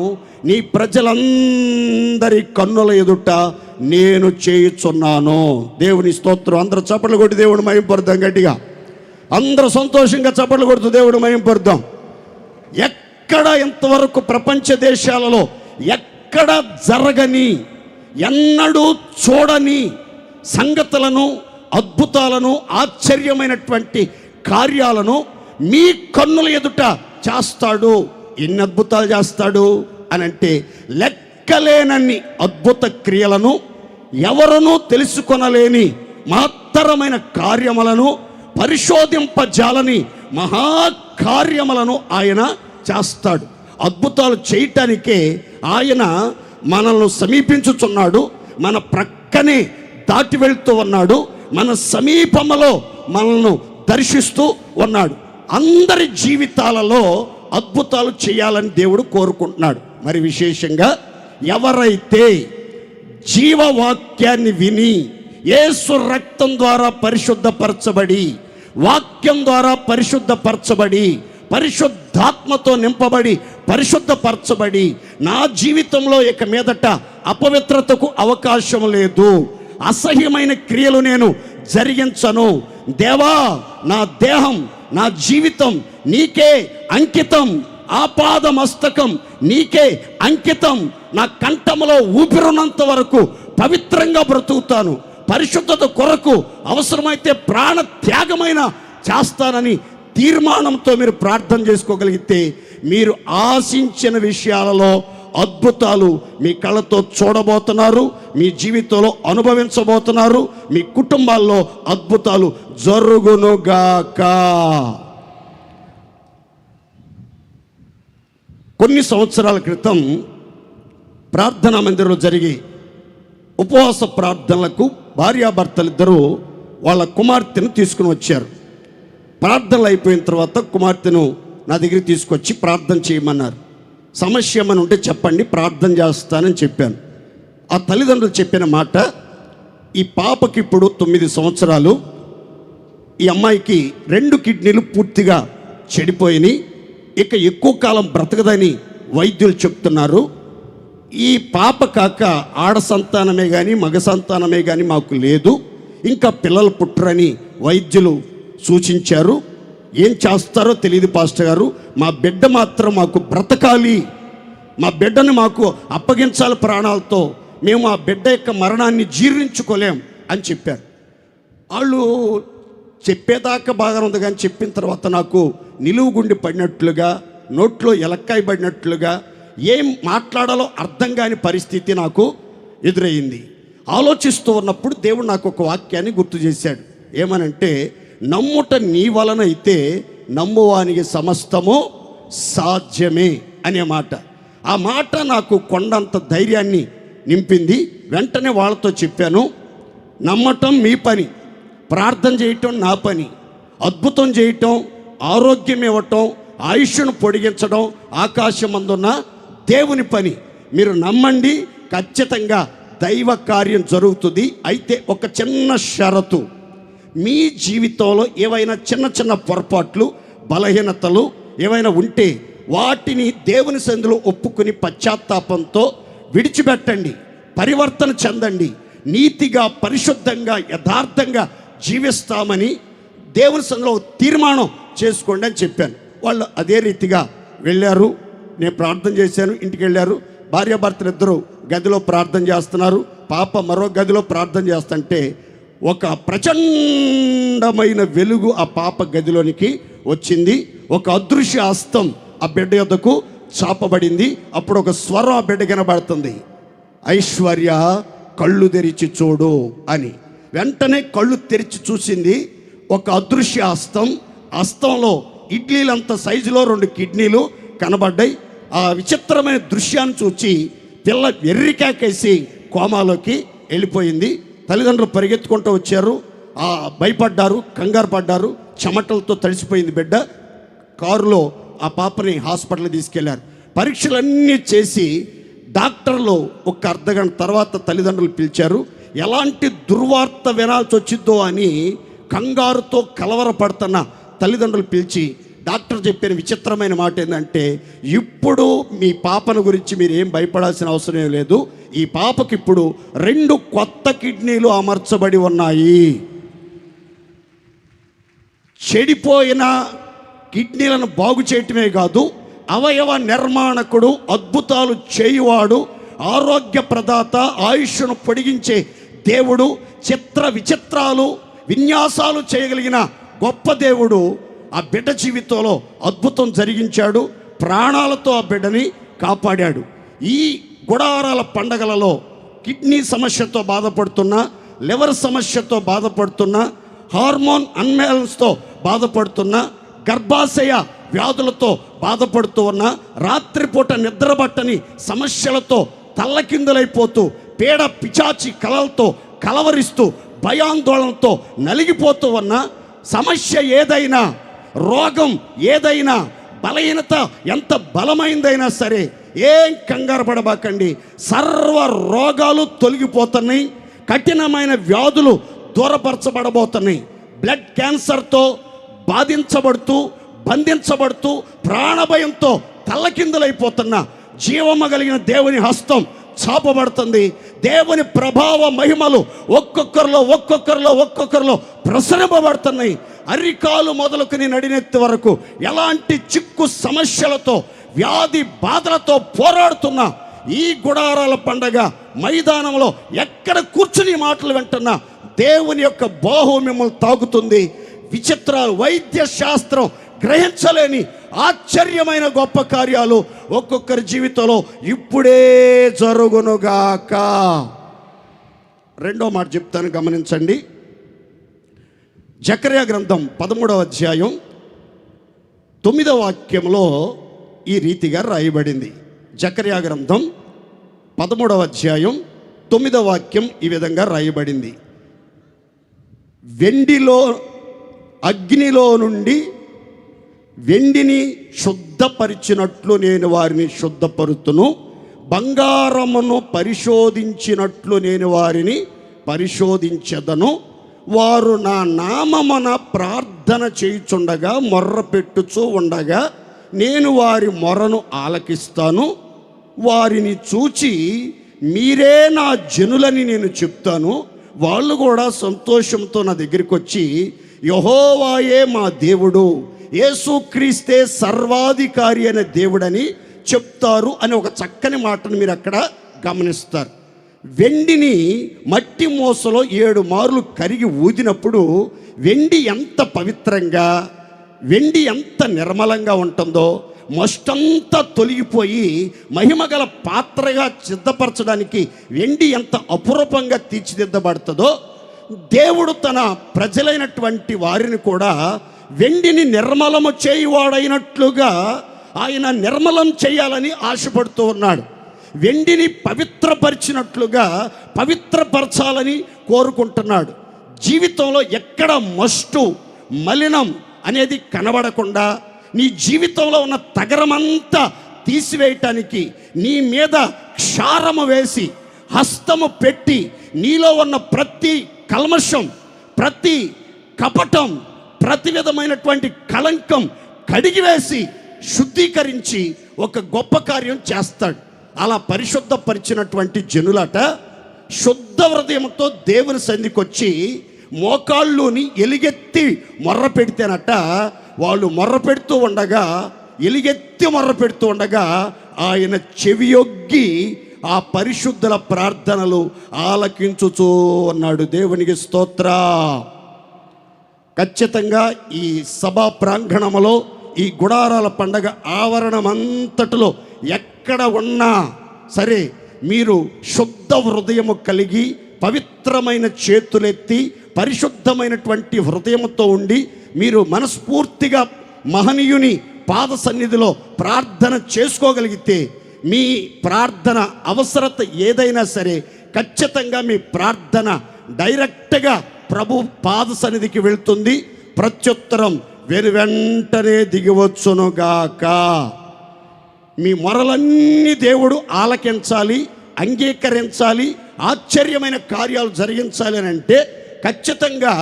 నీ ప్రజలందరి కన్నుల ఎదుట నేను చేయుచున్నాను. దేవుని స్తోత్రం. అందరూ చప్పట్లు కొట్టి దేవుడు మహింపరుద్దాం. గట్టిగా అందరూ సంతోషంగా చప్పట్లు కొడుతూ దేవుడు మహింపరుద్దాం. ఎక్కడ ఇంతవరకు ప్రపంచ దేశాలలో ఎక్కడ జరగని, ఎన్నడూ చూడని సంగతులను, అద్భుతాలను, ఆశ్చర్యమైనటువంటి కార్యాలను మీ కన్నుల ఎదుట చేస్తాడు. ఎన్ని అద్భుతాలు చేస్తాడు అని అంటే లెక్కలేనన్ని అద్భుత క్రియలను, ఎవరునూ తెలుసుకొనలేని మహత్తరమైన కార్యములను, పరిశోధింపజాలని మహాకార్యములను ఆయన చేస్తాడు. అద్భుతాలు చేయటానికే ఆయన మనల్ని సమీపించుచున్నాడు, మన ప్రక్కనే దాటి వెళ్తూ ఉన్నాడు, మన సమీపంలో మనల్ని దర్శిస్తూ ఉన్నాడు. అందరి జీవితాలలో అద్భుతాలు చేయాలని దేవుడు కోరుకుంటున్నాడు. మరి విశేషంగా ఎవరైతే జీవవాక్యాన్ని విని యేసు రక్తం ద్వారా పరిశుద్ధపరచబడి, వాక్యం ద్వారా పరిశుద్ధపరచబడి, పరిశుద్ధాత్మతో నింపబడి, పరిశుద్ధపరచబడి, నా జీవితంలో ఇక మీదట అపవిత్రతకు అవకాశం లేదు, అసహ్యమైన క్రియలు నేను జరిగించను, దేవా నా దేహం, నా జీవితం నీకే అంకితం, ఆపాద మస్తకం నీకే అంకితం, నా కంఠములో ఊపిరున్నంత వరకు పవిత్రంగా బ్రతుకుతాను, పరిశుద్ధత కొరకు అవసరమైతే ప్రాణ త్యాగమైన చేస్తానని తీర్మానంతో మీరు ప్రార్థన చేసుకోగలిగితే మీరు ఆశించిన విషయాలలో అద్భుతాలు మీ కళ్ళతో చూడబోతున్నారు, మీ జీవితంలో అనుభవించబోతున్నారు, మీ కుటుంబాల్లో అద్భుతాలు జరుగునుగాక. కొన్ని సంవత్సరాల క్రితం ప్రార్థనా మందిరంలో జరిగే ఉపవాస ప్రార్థనలకు భార్యాభర్తలిద్దరూ వాళ్ళ కుమార్తెను తీసుకుని వచ్చారు. ప్రార్థనలు అయిపోయిన తర్వాత కుమార్తెను నా దగ్గరికి తీసుకొచ్చి ప్రార్థన చేయమన్నారు. సమస్య ఏమని ఉంటే చెప్పండి, ప్రార్థన చేస్తానని చెప్పాను. ఆ తల్లిదండ్రులు చెప్పిన మాట, ఈ పాపకి ఇప్పుడు 9 సంవత్సరాలు, ఈ అమ్మాయికి 2 కిడ్నీలు పూర్తిగా చెడిపోయినాయి, ఇక ఎక్కువ కాలం బ్రతకదని వైద్యులు చెప్తున్నారు. ఈ పాప కాక ఆడ సంతానమే కానీ మగ సంతానమే కానీ మాకు లేదు, ఇంకా పిల్లలు పుట్టరని వైద్యులు సూచించారు. ఏం చేస్తారో తెలియదు పాస్టర్ గారు, మా బిడ్డ మాత్రం మాకు బ్రతకాలి, మా బిడ్డను మాకు అప్పగించాలి ప్రాణాలతో, మేము ఆ బిడ్డ యొక్క మరణాన్ని జీర్ణించుకోలేం అని చెప్పారు. వాళ్ళు చెప్పేదాకా బాగా ఉంది, కానీ చెప్పిన తర్వాత నాకు నిలువుగుండి పడినట్లుగా, నోట్లో ఎలక్కాయ పడినట్లుగా, ఏం మాట్లాడాలో అర్థం కాని పరిస్థితి నాకు ఎదురయ్యింది. ఆలోచిస్తూ ఉన్నప్పుడు దేవుడు నాకు ఒక వాక్యాన్ని గుర్తు చేశాడు. ఏమనంటే, నమ్ముట నీ వలన అయితే నమ్మువానికి సమస్తము సాధ్యమే అనే మాట. ఆ మాట నాకు కొండంత ధైర్యాన్ని నింపింది. వెంటనే వాళ్ళతో చెప్పాను, నమ్మటం మీ పని, ప్రార్థన చేయటం నా పని, అద్భుతం చేయటం, ఆరోగ్యం ఇవ్వటం, ఆయుష్ను పొడిగించడం ఆకాశమందున్న దేవుని పని. మీరు నమ్మండి, ఖచ్చితంగా దైవ కార్యం జరుగుతుంది. అయితే ఒక చిన్న షరతు, మీ జీవితంలో ఏవైనా చిన్న చిన్న పొరపాట్లు, బలహీనతలు ఏవైనా ఉంటే వాటిని దేవుని సన్నిధిలో ఒప్పుకుని పశ్చాత్తాపంతో విడిచిపెట్టండి, పరివర్తన చెందండి, నీతిగా పరిశుద్ధంగా యథార్థంగా జీవిస్తామని దేవుని సన్నిధిలో తీర్మానం చేసుకోండి అని చెప్పాను. వాళ్ళు అదే రీతిగా వెళ్ళారు. నేను ప్రార్థన చేశాను, ఇంటికి వెళ్ళారు. భార్యాభర్తలు ఇద్దరు గదిలో ప్రార్థన చేస్తున్నారు. పాప మరో గదిలో ప్రార్థన చేస్తుంటే ఒక ప్రచండమైన వెలుగు ఆ పాప గదిలోనికి వచ్చింది. ఒక అదృశ్య హస్తం ఆ బిడ్డ యొద్దకు చాపబడింది. అప్పుడు ఒక స్వరం ఆ బిడ్డ కనబడుతుంది, ఐశ్వర్య కళ్ళు తెరిచి చూడు అని. వెంటనే కళ్ళు తెరిచి చూసింది. ఒక అదృశ్య హస్తంలో ఇడ్లీలంత సైజులో 2 కిడ్నీలు కనబడ్డాయి. ఆ విచిత్రమైన దృశ్యాన్ని చూచి పిల్ల ఎర్రికాకేసి కోమాలోకి వెళ్ళిపోయింది. తల్లిదండ్రులు పరిగెత్తుకుంటూ వచ్చారు, భయపడ్డారు, కంగారు పడ్డారు. చెమటలతో తడిసిపోయింది బిడ్డ. కారులో ఆ పాపని హాస్పిటల్కి తీసుకెళ్లారు. పరీక్షలన్నీ చేసి డాక్టర్లు ఒక అర్ధగంట తర్వాత తల్లిదండ్రులు పిలిచారు. ఎలాంటి దుర్వార్త వినాల్సి వచ్చిందో అని కంగారుతో కలవరపడుతున్న తల్లిదండ్రులు పిలిచి డాక్టర్ చెప్పిన విచిత్రమైన మాట ఏంటంటే, ఇప్పుడు మీ పాపను గురించి మీరు ఏం భయపడాల్సిన అవసరం లేదు, ఈ పాపకి ఇప్పుడు 2 కొత్త కిడ్నీలు అమర్చబడి ఉన్నాయి. చెడిపోయిన కిడ్నీలను బాగు చేయటమే కాదు, అవయవ నిర్మాణకుడు, అద్భుతాలు చేయువాడు, ఆరోగ్య ప్రదాత, ఆయుష్ను పొడిగించే దేవుడు, చిత్ర విచిత్రాలు విన్యాసాలు చేయగలిగిన గొప్ప దేవుడు ఆ బిడ్డ జీవితంలో అద్భుతం జరిగించాడు. ప్రాణాలతో ఆ బిడ్డని కాపాడాడు. ఈ గుడారాల పండగలలో కిడ్నీ సమస్యతో బాధపడుతున్న, లివర్ సమస్యతో బాధపడుతున్న, హార్మోన్ అన్బ్యాలెన్స్తో బాధపడుతున్న, గర్భాశయ వ్యాధులతో బాధపడుతూ ఉన్న, రాత్రిపూట నిద్రపట్టని సమస్యలతో తల్లకిందులైపోతూ, పీడ పిచాచి కలలతో కలవరిస్తూ, భయాందోళనతో నలిగిపోతూ ఉన్న సమస్య ఏదైనా, రోగం ఏదైనా, బలహీనత ఎంత బలమైందైనా సరే ఏం కంగారు పడబాకండి. సర్వ రోగాలు తొలగిపోతున్నాయి. కఠినమైన వ్యాధులు దూరపరచబడబోతున్నాయి. బ్లడ్ క్యాన్సర్తో బాధించబడుతూ, బంధించబడుతూ, ప్రాణభయంతో తల్లకిందులైపోతున్న జీవము కలిగిన దేవుని హస్తం చాపబడుతుంది. దేవుని ప్రభావ మహిమలు ఒక్కొక్కరిలో ప్రసరింపబడుతున్నాయి. అరికాలు మొదలుకుని నడినెత్తి వరకు ఎలాంటి చిక్కు సమస్యలతో, వ్యాధి బాధలతో పోరాడుతున్న ఈ గుడారాల పండగ మైదానంలో ఎక్కడ కూర్చుని మాటలు వింటున్నా దేవుని యొక్క బాహు మిమ్మల్ని తాకుతుంది. విచిత్రాలు, వైద్య శాస్త్రం గ్రహించలేని ఆశ్చర్యమైన గొప్ప కార్యాలు ఒక్కొక్కరి జీవితంలో ఇప్పుడే జరుగునుగాక. రెండో మాట చెప్తాను, గమనించండి. జకర్యా గ్రంథం 13వ అధ్యాయం 9వ వాక్యంలో ఈ రీతిగా రాయబడింది. జకర్యా గ్రంథం 13వ అధ్యాయం 9వ వాక్యం ఈ విధంగా రాయబడింది. అగ్నిలో నుండి వెండిని శుద్ధపరిచినట్లు నేను వారిని శుద్ధపరుతును, బంగారమును పరిశోధించినట్లు నేను వారిని పరిశోధించెదను. వారు నా నామమున ప్రార్థన చేయుచుండగా, మొర్ర పెట్టుచూ ఉండగా నేను వారి మొరను ఆలకిస్తాను. వారిని చూచి మీరే నా జనులని నేను చెప్తాను. వాళ్ళు కూడా సంతోషంతో నా దగ్గరికి వచ్చి, యెహోవాయే మా దేవుడు, యేసుక్రీస్తే సర్వాధికారి అనే దేవుడని చెప్తారు అని ఒక చక్కని మాటను మీరు అక్కడ గమనిస్తారు. వెండిని మట్టి మూసలో 7 మార్లు కరిగి ఊదినప్పుడు వెండి ఎంత పవిత్రంగా, వెండి ఎంత నిర్మలంగా ఉంటుందో, మస్టంతా తొలగిపోయి మహిమగల పాత్రగా సిద్ధపరచడానికి వెండి ఎంత అపురూపంగా తీర్చిదిద్దబడుతుందో, దేవుడు తన ప్రజలైనటువంటి వారిని కూడా వెండిని నిర్మలము చేయువాడైనట్లుగా ఆయన నిర్మలం చేయాలని ఆశపడుతూ ఉన్నాడు. వెండిని పవిత్రపరిచినట్లుగా పవిత్రపరచాలని కోరుకుంటున్నాడు. జీవితంలో ఎక్కడ మస్టు, మలినం అనేది కనబడకుండా నీ జీవితంలో ఉన్న తగరమంతా తీసివేయటానికి నీ మీద క్షారము వేసి హస్తము పెట్టి నీలో ఉన్న ప్రతి కల్మషం, ప్రతి కపటం, ప్రతి విధమైనటువంటి కళంకం కడిగివేసి శుద్ధీకరించి ఒక గొప్ప కార్యం చేస్తాడు. అలా పరిశుద్ధపరిచినటువంటి జనులట శుద్ధ హృదయంతో దేవుని సన్నిధికి వచ్చి మోకాళ్ళుని ఎలుగెత్తి మొర్ర పెడితేనట, వాళ్ళు మొర్ర పెడుతూ ఉండగా, ఎలుగెత్తి మొర్ర పెడుతూ ఉండగా ఆయన చెవియొగ్గి ఆ పరిశుద్ధుల ప్రార్థనలు ఆలకించుచూ ఉన్నాడు. దేవునికి స్తోత్ర. ఖచ్చితంగా ఈ సభా ప్రాంగణంలో, ఈ గుడారాల పండగ ఆవరణమంతటిలో ఎక్కడ ఉన్నా సరే మీరు శుద్ధ హృదయము కలిగి పవిత్రమైన చేతులెత్తి పరిశుద్ధమైనటువంటి హృదయంతో ఉండి మీరు మనస్ఫూర్తిగా మహనీయుని పాద సన్నిధిలో ప్రార్థన చేసుకోగలిగితే మీ ప్రార్థన అవసరత ఏదైనా సరే ఖచ్చితంగా మీ ప్రార్థన డైరెక్ట్గా ప్రభు పాద సన్నిధికి వెళ్తుంది. ప్రత్యుత్తరం వెంటనే దిగివచ్చునుగాక. మీ మొరలన్నీ దేవుడు ఆలకించాలి, అంగీకరించాలి, ఆశ్చర్యమైన కార్యాలు జరిగించాలి అని అంటే ఖచ్చితంగా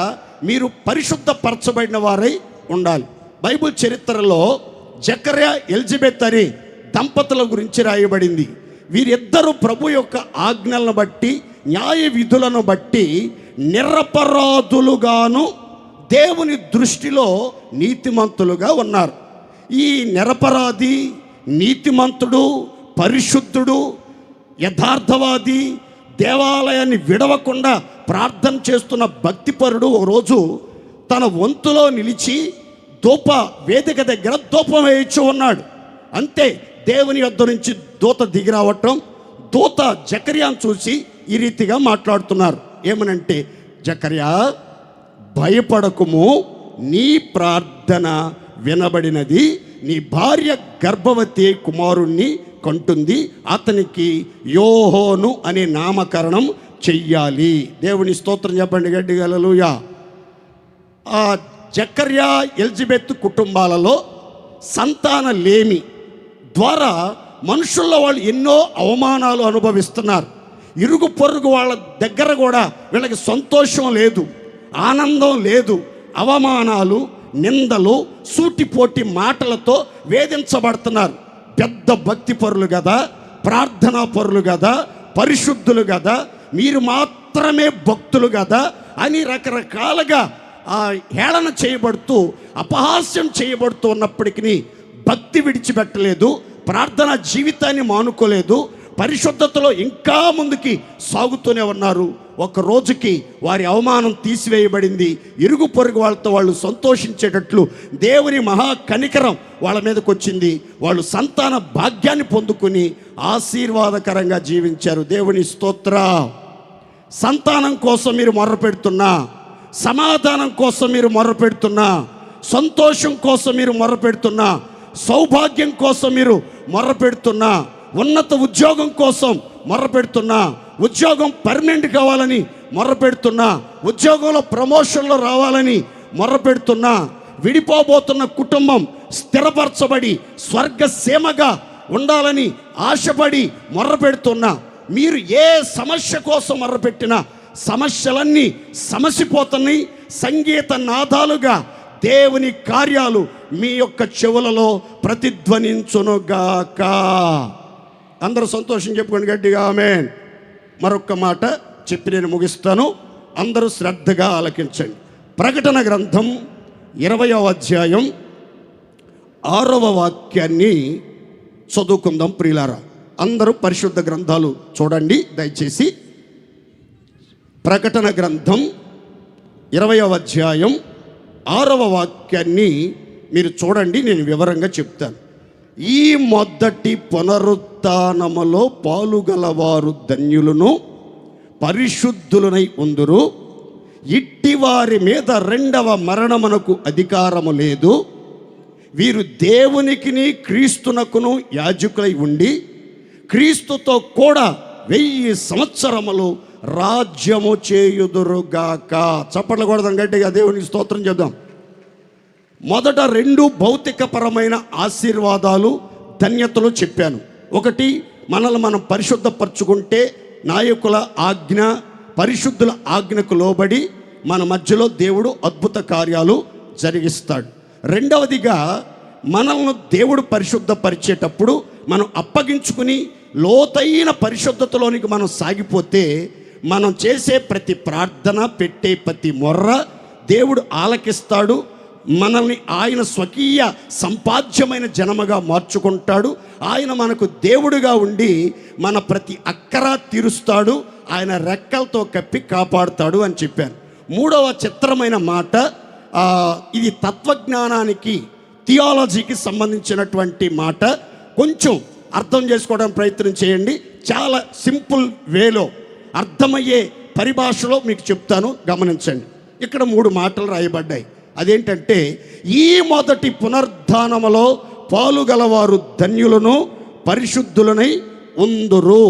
మీరు పరిశుద్ధపరచబడిన వారై ఉండాలి. బైబిల్ చరిత్రలో జకర్యా, ఎలిజబెత్ అని దంపతుల గురించి రాయబడింది. వీరిద్దరూ ప్రభు యొక్క ఆజ్ఞలను బట్టి, న్యాయ విధులను బట్టి నిరపరాధులుగాను దేవుని దృష్టిలో నీతిమంతులుగా ఉన్నారు. ఈ నిరపరాధి, నీతిమంతుడు, పరిశుద్ధుడు, యథార్థవాది, దేవాలయాన్ని విడవకుండా ప్రార్థన చేస్తున్న భక్తిపరుడు ఒకరోజు తన వంతులో నిలిచి ధూప వేదిక దగ్గర ధూపం వేయించు ఉన్నాడు. అంతే, దేవుని యొద్ద నుంచి దూత దిగి రావటం, దూత జకర్యాను చూసి ఈ రీతిగా మాట్లాడుతున్నారు. ఏమనంటే, జకర్యా భయపడకుము, నీ ప్రార్థన వినబడినది, నీ భార్య గర్భవతి కుమారుణ్ణి కంటుంది, అతనికి యోహోను అనే నామకరణం చెయ్యాలి. దేవుని స్తోత్రం చెప్పండి గట్టిగా హల్లెలూయా. ఆ జకర్యా, ఎలిజబెత్ కుటుంబాలలో సంతాన లేమి ద్వారా మనుషుల్లో వాళ్ళు ఎన్నో అవమానాలు అనుభవిస్తున్నారు. ఇరుగు పొరుగు వాళ్ళ దగ్గర కూడా వీళ్ళకి సంతోషం లేదు, ఆనందం లేదు. అవమానాలు, నిందలు, సూటిపోటి మాటలతో వేధించబడుతున్నారు. పెద్ద భక్తి పరులు కదా, ప్రార్థనా పరులు కదా, పరిశుద్ధులు కదా, మీరు మాత్రమే భక్తులు కదా అని రకరకాలుగా హేళన చేయబడుతూ, అపహాస్యం చేయబడుతూ ఉన్నప్పటికీ భక్తి విడిచిపెట్టలేదు, ప్రార్థనా జీవితాన్ని మానుకోలేదు, పరిశుద్ధతలో ఇంకా ముందుకి సాగుతూనే ఉన్నారు. ఒక రోజుకి వారి అవమానం తీసివేయబడింది. ఇరుగు పొరుగు వాళ్ళతో వాళ్ళు సంతోషించేటట్లు దేవుని మహా కనికరం వాళ్ళ మీదకి వచ్చింది. వాళ్ళు సంతాన భాగ్యాన్ని పొందుకుని ఆశీర్వాదకరంగా జీవించారు. దేవుని స్తోత్ర. సంతానం కోసం మీరు మొర్రపెడుతున్నా, సమాధానం కోసం మీరు మొర్రపెడుతున్నా, సంతోషం కోసం మీరు మొర్రపెడుతున్నా, సౌభాగ్యం కోసం మీరు మొర్రపెడుతున్నా, ఉన్నత ఉద్యోగం కోసం మొర్రపెడుతున్నా, ఉద్యోగం పర్మనెంట్ కావాలని మొర్రపెడుతున్నా, ఉద్యోగంలో ప్రమోషన్లో రావాలని మొర్రపెడుతున్నా, విడిపోబోతున్న కుటుంబం స్థిరపరచబడి స్వర్గసీమగా ఉండాలని ఆశపడి మొర్రపెడుతున్నా, మీరు ఏ సమస్య కోసం మొర్రపెట్టినా సమస్యలన్నీ సమసిపోతున్నాయి. సంగీత నాదాలుగా దేవుని కార్యాలు మీ యొక్క చెవులలో ప్రతిధ్వనించునుగాక. అందరూ సంతోషం చెప్పుకోండి గట్టిగా ఆమేన్. మరొక్క మాట చెప్పి నేను ముగిస్తాను. అందరూ శ్రద్ధగా ఆలకించండి. ప్రకటన గ్రంథం 20వ అధ్యాయం 6వ వాక్యాన్ని చదువుకుందాం ప్రియులారా. అందరూ పరిశుద్ధ గ్రంథాలు చూడండి దయచేసి. ప్రకటన గ్రంథం 20వ అధ్యాయం 6వ వాక్యాన్ని మీరు చూడండి, నేను వివరంగా చెప్తాను. ఈ మొదటి పునరుత్థానములో పాలుగలవారు ధన్యులను, పరిశుద్ధులనై ఉందురు. ఇట్టి వారి మీద రెండవ మరణమునకు అధికారము లేదు. వీరు దేవునికిని క్రీస్తునకును యాజకులై ఉండి క్రీస్తుతో కూడా 1000 సంవత్సరములు రాజ్యము చేయుదురుగాక. చప్పట్లు కొడదాం గట్టిగా, దేవునికి స్తోత్రం చేద్దాం. మొదట 2 భౌతికపరమైన ఆశీర్వాదాలు, ధన్యతలు చెప్పాను. ఒకటి, మనల్ని మనం పరిశుద్ధపరచుకుంటే నాయకుల ఆజ్ఞ, పరిశుద్ధుల ఆజ్ఞకు లోబడి మన మధ్యలో దేవుడు అద్భుత కార్యాలు జరిగిస్తాడు. రెండవదిగా, మనల్ని దేవుడు పరిశుద్ధపరిచేటప్పుడు మనం అప్పగించుకుని లోతైన పరిశుద్ధతలోనికి మనం సాగిపోతే మనం చేసే ప్రతి ప్రార్థన, పెట్టే ప్రతి మొర్ర దేవుడు ఆలకిస్తాడు. మనల్ని ఆయన స్వకీయ సంపాద్యమైన జనముగా మార్చుకుంటాడు. ఆయన మనకు దేవుడుగా ఉండి మన ప్రతి అక్కర తీరుస్తాడు. ఆయన రెక్కలతో కప్పి కాపాడుతాడు అని చెప్పాను. 3వ చిత్రమైన మాట, ఇది తత్వజ్ఞానానికి, థియాలజీకి సంబంధించినటువంటి మాట. కొంచెం అర్థం చేసుకోవడానికి ప్రయత్నం చేయండి. చాలా సింపుల్ వేలో, అర్థమయ్యే పరిభాషలో మీకు చెప్తాను, గమనించండి. ఇక్కడ 3 మాటలు రాయబడ్డాయి. అదేంటంటే, ఈ మొదటి పునరుద్ధానములో పాలుగలవారు ధన్యులను, పరిశుద్ధులనై ఉందురు.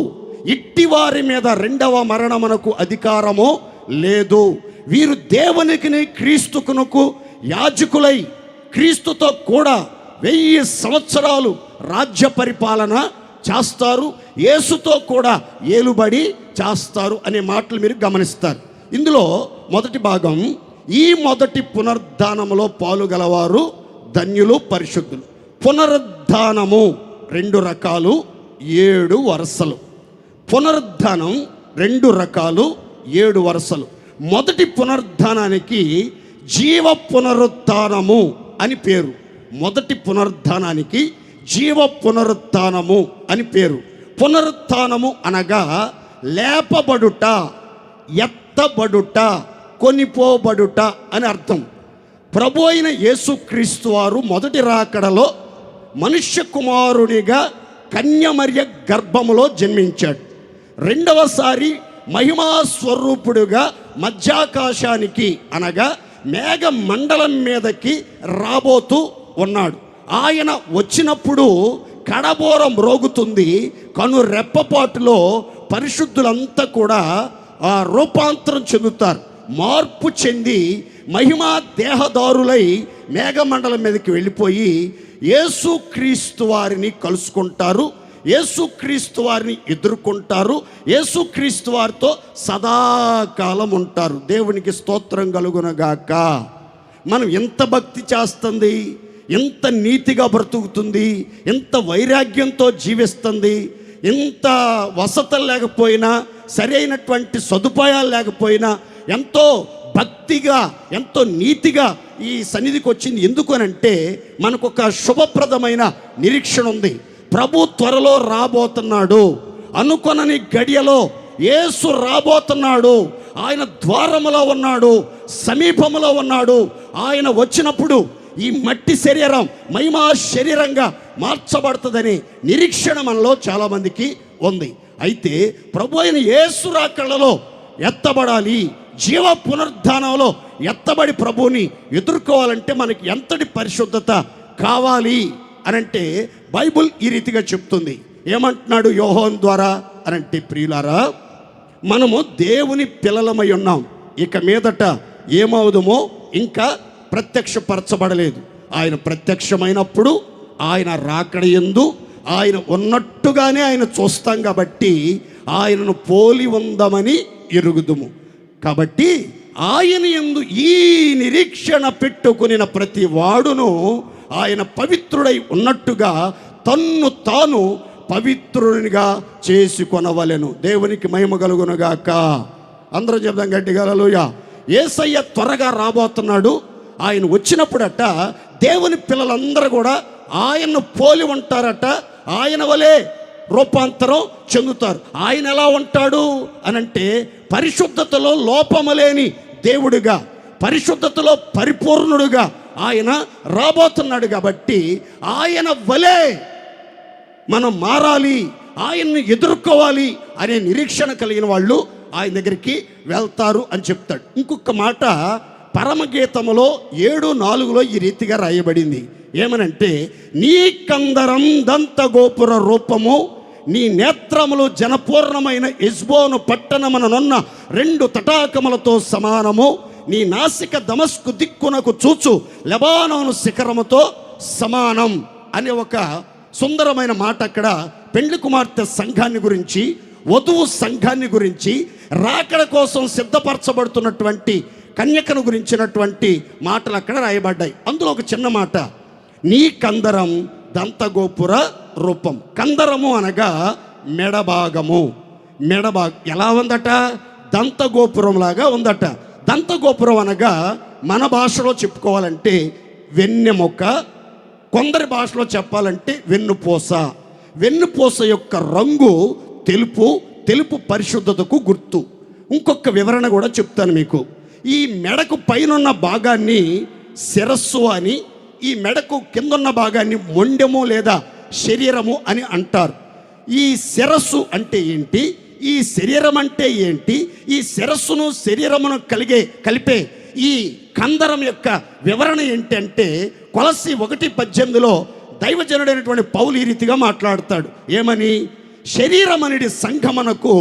ఇట్టి వారి మీద రెండవ మరణమునకు అధికారము లేదు. వీరు దేవునికిని క్రీస్తుకునకు యాజకులై క్రీస్తుతో కూడా 1000 సంవత్సరాలు రాజ్య పరిపాలన చేస్తారు. యేసుతో కూడా ఏలుబడి చేస్తారు అనే మాటలు మీరు గమనిస్తారు. ఇందులో మొదటి భాగం, ఈ మొదటి పునరుద్ధానములో పాలుగలవారు ధన్యులు, పరిశుద్ధులు. పునరుద్ధానము 2 రకాలు, 7 వరుసలు. పునరుద్ధానం 2 రకాలు, 7 వరుసలు. మొదటి పునరుద్ధానానికి జీవ పునరుత్థానము అని పేరు. మొదటి పునరుద్ధానానికి జీవ పునరుత్థానము అని పేరు. పునరుత్థానము అనగా లేపబడుట, ఎత్తబడుట, కొనిపోబడుట అని అర్థం. ప్రభు అయిన యేసుక్రీస్తు వారు మొదటి రాకడలో మనుష్య కుమారునిగా కన్యమర్య గర్భములో జన్మించాడు. రెండవసారి మహిమా స్వరూపుడుగా మధ్యాకాశానికి అనగా మేఘ మండలం మీదకి రాబోతూ ఉన్నాడు. ఆయన వచ్చినప్పుడు కడబోరం రోగుతుంది. కను రెప్పపాటులో పరిశుద్ధులంతా కూడా రూపాంతరం చెందుతారు. మార్పు చెంది మహిమా దేహదారులై మేఘమండలం మీదకి వెళ్ళిపోయి యేసుక్రీస్తు వారిని కలుసుకుంటారు. యేసుక్రీస్తు వారిని ఎదుర్కొంటారు. యేసుక్రీస్తు వారితో సదాకాలం ఉంటారు. దేవునికి స్తోత్రం కలుగునగాక. మనం ఎంత భక్తి చేస్తుంది, ఎంత నీతిగా బ్రతుకుతుంది, ఎంత వైరాగ్యంతో జీవిస్తుంది, ఎంత వసతులు లేకపోయినా, సరైనటువంటి సదుపాయాలు లేకపోయినా ఎంతో భక్తిగా, ఎంతో నీతిగా ఈ సన్నిధికి వచ్చింది. ఎందుకు అనంటే మనకొక శుభప్రదమైన నిరీక్షణ ఉంది. ప్రభు త్వరలో రాబోతున్నాడు. అనుకొనని గడియలో యేసు రాబోతున్నాడు. ఆయన ద్వారములో ఉన్నాడు, సమీపములో ఉన్నాడు. ఆయన వచ్చినప్పుడు ఈ మట్టి శరీరం మహిమా శరీరంగా మార్చబడుతుందని నిరీక్షణ మనలో చాలామందికి ఉంది. అయితే ప్రభు అయిన యేసు రాకడలో ఎత్తబడాలి, జీవ పునరుద్ధానంలో ఎత్తబడి ప్రభువుని ఎదుర్కోవాలంటే మనకి ఎంతటి పరిశుద్ధత కావాలి అనంటే బైబుల్ ఈ రీతిగా చెప్తుంది. ఏమంటున్నాడు యోహాను ద్వారా అనంటే, ప్రియులారా, మనము దేవుని పిల్లలమై ఉన్నాం. ఇక మీదట ఏమవుదుమో ఇంకా ప్రత్యక్షపరచబడలేదు. ఆయన ప్రత్యక్షమైనప్పుడు ఆయన రాకడ యందు ఆయన ఉన్నట్టుగానే ఆయన చూస్తాం. కాబట్టి ఆయనను పోలి ఉందామని ఎరుగుదుము. కాబట్టి ఆయన యందు ఈ నిరీక్షణ పెట్టుకుని ప్రతి వాడును ఆయన పవిత్రుడై ఉన్నట్టుగా తన్ను తాను పవిత్రునిగా చేసుకొనవలెను. దేవునికి మహిమ కలుగునుగాక. అందరూ చెప్దాం గట్టిగా హల్లెలూయా. యేసయ్య త్వరగా రాబోతున్నాడు. ఆయన వచ్చినప్పుడట దేవుని పిల్లలందరూ కూడా ఆయన్ను పోలి ఉంటారట, ఆయన వలె రూపాంతరం చెందుతారు. ఆయన ఎలా ఉంటాడు అనంటే పరిశుద్ధతలో లోపము లేని దేవుడిగా, పరిశుద్ధతలో పరిపూర్ణుడుగా ఆయన రాబోతున్నాడు. కాబట్టి ఆయన వలె మనం మారాలి, ఆయన్ని ఎదుర్కోవాలి అనే నిరీక్షణ కలిగిన వాళ్ళు ఆయన దగ్గరికి వెళ్తారు అని చెప్తాడు. ఇంకొక మాట పరమగీతములో 7:4 ఈ రీతిగా రాయబడింది. ఏమనంటే, నీ కందరం దంత గోపుర రూపము, నీ నేత్రములు జనపూర్ణమైన హెష్బోను పట్టణముననున్న 2 తటాకములతో సమానము, నీ నాసిక దమస్కు దిక్కునకు చూచు లెబానోను శిఖరముతో సమానం అనే ఒక సుందరమైన మాట అక్కడ పెండ్లి కుమార్తె సంఘాన్ని గురించి, వధువు సంఘాన్ని గురించి, రాకడ కోసం సిద్ధపరచబడుతున్నటువంటి కన్యకను గురించినటువంటి మాటలు అక్కడ రాయబడ్డాయి. అందులో ఒక చిన్న మాట, నీ కందరం దంతగోపుర రూపం. కందరము అనగా మెడభాగము. ఎలా ఉందట? దంతగోపురంలాగా ఉందట. దంతగోపురం అనగా మన భాషలో చెప్పుకోవాలంటే వెన్నెముక, కొందరి భాషలో చెప్పాలంటే వెన్నుపూస. వెన్నుపూస యొక్క రంగు తెలుపు, తెలుపు పరిశుద్ధతకు గుర్తు. ఇంకొక వివరణ కూడా చెప్తాను మీకు. ఈ మెడకు పైనున్న భాగాన్ని శిరస్సు అని, ఈ మెడకు కిందున్న భాగాన్ని మొండెము లేదా శరీరము అని అంటారు. ఈ శిరస్సు అంటే ఏంటి, ఈ శరీరం అంటే ఏంటి, ఈ శిరస్సును శరీరమును కలిపే ఈ కందరం యొక్క వివరణ ఏంటంటే, కొలస్సీ 1:18 దైవజనుడైనటువంటి పౌలు ఈ రీతిగా మాట్లాడతాడు. ఏమని? శరీరం అనేది సంఘమునకు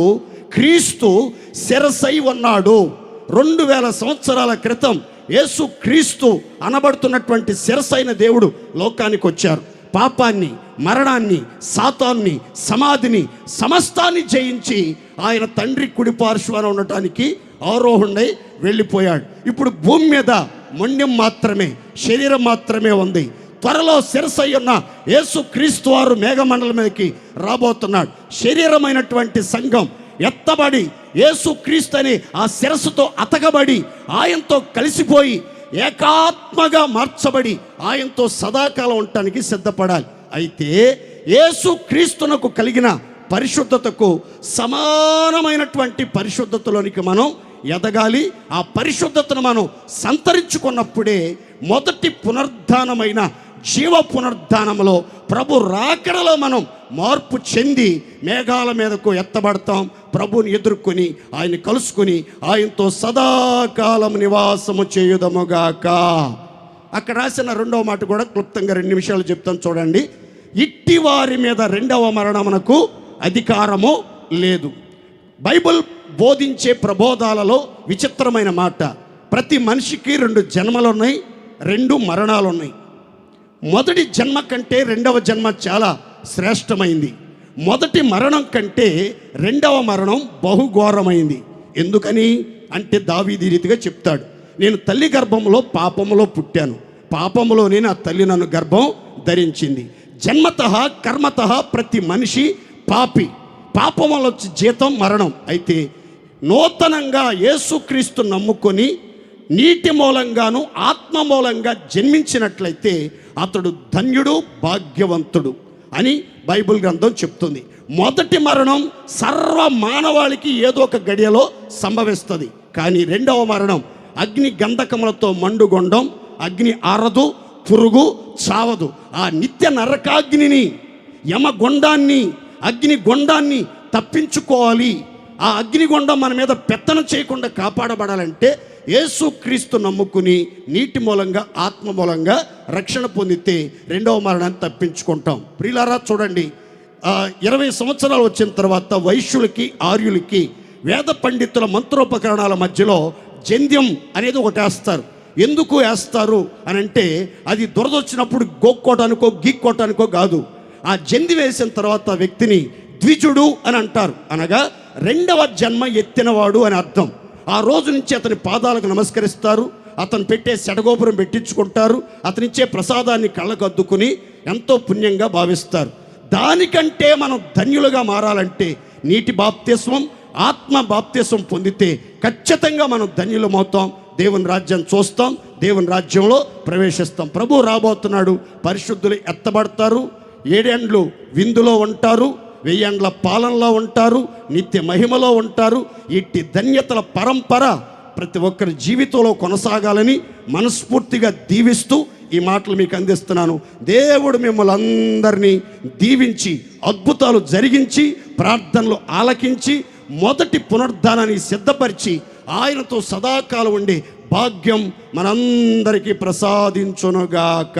క్రీస్తు శిరస్సై ఉన్నాడు. 2000 సంవత్సరాల క్రితం యేసు క్రీస్తు అనబడుతున్నటువంటి శిరస్సైన దేవుడు లోకానికి వచ్చారు. పాపాన్ని, మరణాన్ని, సాతాన్ని, సమాధిని, సమస్తాన్ని జయించి ఆయన తండ్రి కుడి పార్శ్వాన ఉండటానికి ఆరోహణై వెళ్ళిపోయాడు. ఇప్పుడు భూమి మీద మొండెం మాత్రమే, శరీరం మాత్రమే ఉంది. త్వరలో శిరస్సై ఉన్న యేసు క్రీస్తు వారు మేఘమండలం మీదకి రాబోతున్నాడు. శరీరమైనటువంటి సంఘం ఎత్తబడి యేసు క్రీస్తు అని ఆ శిరస్సుతో అతకబడి ఆయనతో కలిసిపోయి ఏకాత్మగా మార్చబడి ఆయనతో సదాకాలం ఉండటానికి సిద్ధపడాలి. అయితే యేసు క్రీస్తునకు కలిగిన పరిశుద్ధతకు సమానమైనటువంటి పరిశుద్ధతలోనికి మనం ఎదగాలి. ఆ పరిశుద్ధతను మనం సంతరించుకున్నప్పుడే మొదటి పునరుద్ధానమైన జీవ పునరుద్ధానంలో ప్రభు రాకడలో మనం మార్పు చెంది మేఘాల మీదకు ఎత్తబడతాం. ప్రభుని ఎదుర్కొని ఆయన కలుసుకొని ఆయనతో సదాకాలం నివాసము చేయుదముగాక. అక్కడ రాసిన 2వ మాట కూడా క్లుప్తంగా 2 నిమిషాలు చెప్తాను చూడండి. ఇట్టి వారి మీద 2వ మరణమునకు అధికారము లేదు. బైబిల్ బోధించే ప్రబోధాలలో విచిత్రమైన మాట, ప్రతి మనిషికి 2 జన్మలు ఉన్నాయి, 2 మరణాలు ఉన్నాయి. మొదటి జన్మ కంటే 2వ జన్మ చాలా శ్రేష్టమైంది. మొదటి మరణం కంటే 2వ మరణం బహుఘోరమైంది. ఎందుకని అంటే దావీదు రీతిగా చెప్తాడు, నేను తల్లి గర్భంలో పాపములో పుట్టాను, పాపములోనే నా తల్లి నన్ను గర్భం ధరించింది. జన్మతః కర్మతః ప్రతి మనిషి పాపి, పాపములో వచ్చి జీతం మరణం. అయితే నూతనంగా యేసుక్రీస్తు నమ్ముకొని నీటి మూలంగాను ఆత్మ మూలంగా జన్మించినట్లయితే అతడు ధన్యుడు, భాగ్యవంతుడు అని బైబిల్ గ్రంథం చెప్తుంది. మొదటి మరణం సర్వ మానవాళికి ఏదో ఒక గడియలో సంభవిస్తుంది. కానీ 2వ మరణం అగ్ని గంధకములతో మండుగొండం, అగ్ని ఆరదు, పురుగు చావదు. ఆ నిత్య నరకాగ్నిని, యమగొండాన్ని, అగ్నిగొండాన్ని తప్పించుకోవాలి. ఆ అగ్నిగొండం మన మీద పెత్తనం చేయకుండా కాపాడబడాలంటే యేసుక్రీస్తు నమ్ముకుని నీటి మూలంగా ఆత్మ మూలంగా రక్షణ పొందితే 2వ మరణాన్ని తప్పించుకుంటాం. ప్రియులారా చూడండి, 20 సంవత్సరాలు వచ్చిన తర్వాత వైశ్యులకి, ఆర్యులకి, వేద పండితుల మంత్రోపకరణాల మధ్యలో జంధ్యం అనేది ఒకటి వేస్తారు. ఎందుకు వేస్తారు అని అంటే, అది దురదొచ్చినప్పుడు గోక్కోటానికో గీక్కోటానికో కాదు. ఆ జంది వేసిన తర్వాత వ్యక్తిని ద్విజుడు అని అంటారు. అనగా 2వ జన్మ ఎత్తినవాడు అని అర్థం. ఆ రోజు నుంచి అతని పాదాలకు నమస్కరిస్తారు, అతను పెట్టే శటగోపురం పెట్టించుకుంటారు, అతనిచ్చే ప్రసాదాన్ని కళ్ళకు అద్దుకుని ఎంతో పుణ్యంగా భావిస్తారు. దానికంటే మనం ధన్యులుగా మారాలంటే నీటి బాప్తిస్మం, ఆత్మ బాప్తిస్మం పొందితే ఖచ్చితంగా మనం ధన్యులమవుతాం. దేవుని రాజ్యాన్ని చూస్తాం, దేవుని రాజ్యంలో ప్రవేశిస్తాం. ప్రభు రాబోతున్నాడు. పరిశుద్ధులు ఎత్తబడతారు, 7 ఏండ్లు విందులో ఉంటారు, 1000 ఏండ్ల పాలనలో ఉంటారు, నిత్య మహిమలో ఉంటారు. ఇట్టి ధన్యతల పరంపర ప్రతి ఒక్కరి జీవితంలో కొనసాగాలని మనస్ఫూర్తిగా దీవిస్తూ ఈ మాటలు మీకు అందిస్తున్నాను. దేవుడు మిమ్మల్ని అందరినీ దీవించి అద్భుతాలు జరిగించి ప్రార్థనలు ఆలకించి మొదటి పునరుద్ధానాన్ని సిద్ధపరిచి ఆయనతో సదాకాలం ఉండే భాగ్యం మనందరికీ ప్రసాదించునుగాక.